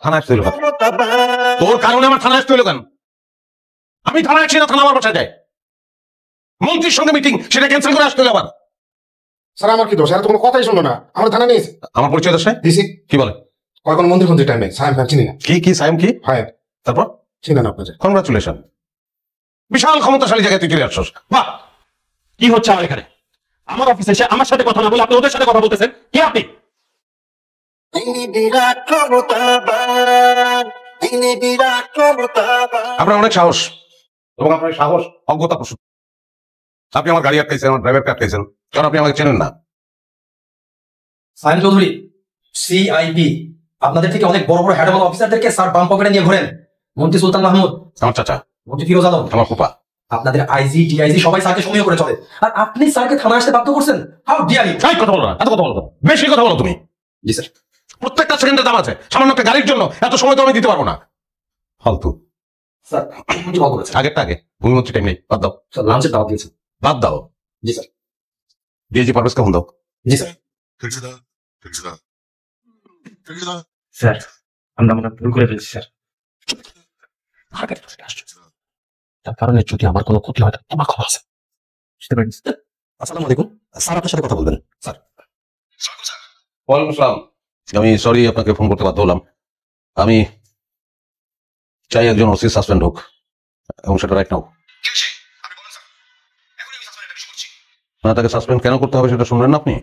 থানায় আসতে হলো কেন? তোর কারণে আমার থানায় আসতে হলো কেন? আমি থানায় আসি না, থানা আমার বাসায় যায়। মন্ত্রীর সঙ্গে মিটিং, সেটা ক্যান্সেল করে আসতে হলো আবার। স্যার আমার কি দোষ? আর তো কোনো কথাই শুনলো না, আমরা থানা নিয়েছি। আমার পরিচয় দোষ নাই? দিছি। কি বলে? কখন মন্ত্রী টাইম নেই, সাহেব চিনি না। কি সাইম কি? হ্যাঁ। তারপর চিনেন আপনাদের? কংগ্রাচুলেশন, বিশাল ক্ষমতাশালী জায়গায় তুই চলে আসছস। বাহ, কি হচ্ছে আমার এখানে? আমার অফিসে এসে আমার সাথে কথা না বলে আপনি ওদের সাথে কথা বলতেছেন, কি আপনি? আপনার অনেক সাহস এবং আপনার সাহস অজ্ঞতা প্রসূত। আপনি আমার গাড়ি আটকাইছেন, আমার ড্রাইভারকে আটকাইছেন, কারণ আপনি আমাকে চেনেন না। সাইন চৌধুরী, সিআইপি, আপনাদের থেকে অনেক বড় বড় হেড অফিসারদেরকে স্যার বাম পকেটে নিয়ে ঘোরেন। মন্ত্রী সুলতান মাহমুদ, আমার চাচা, মন্ত্রী ফিরোজ আলম, আমার ফুপা, আপনাদের আইজি ডিআইজি সবাই স্যারকে সমীহ করে চলে, আর আপনি স্যারকে থানায় আসতে বাধ্য করছেন। How dare you! এই কথা বলো না, এত কথা বলো না, বেশি কথা বলো তুমি। জি স্যার। প্রত্যেকটা সেকেন্ডের দাম আছে, সামান্য একটা গাড়ির জন্য এত সময় তো আমি দিতে পারবো না। ফালতু। স্যার মন্ত্রী কল করেছে। আগেরটা আগে, ভূমিমন্ত্রী টাইম নেই, বাদ দাও। স্যার লাঞ্চের দাওয়াত দিয়েছেন। বাদ দাও। জি স্যার। ডিএজি পারভেজকে ফোন দাও। জি স্যার। স্যার আমরা মনে ভুল করে ফেলেছি স্যার। তার কারণে যদি আমার কোনো ক্ষতি হয় তোমার খবর আছে, বুঝতে পারেন? আসসালামু আলাইকুম স্যার, আপনার সাথে কথা বলবেন স্যার। ওয়ালাইকুম আসসালাম। আমি সরি আপনাকে ফোন করতে বাধ্য হলাম। আমি চাই একজন ওসি সাসপেন্ড হোক, এবং সেটা রাইট নাও। না, তাকে সাসপেন্ড কেন করতে হবে সেটা শুনলেন না আপনি?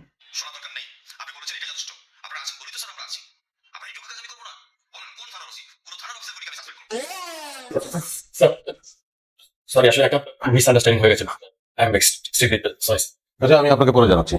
সরি, আসলে একটা মিসআন্ডারস্ট্যান্ডিং হয়ে গেছে। I am extremely sorry. আচ্ছা, আমি আপনাকে পরে জানাচ্ছি।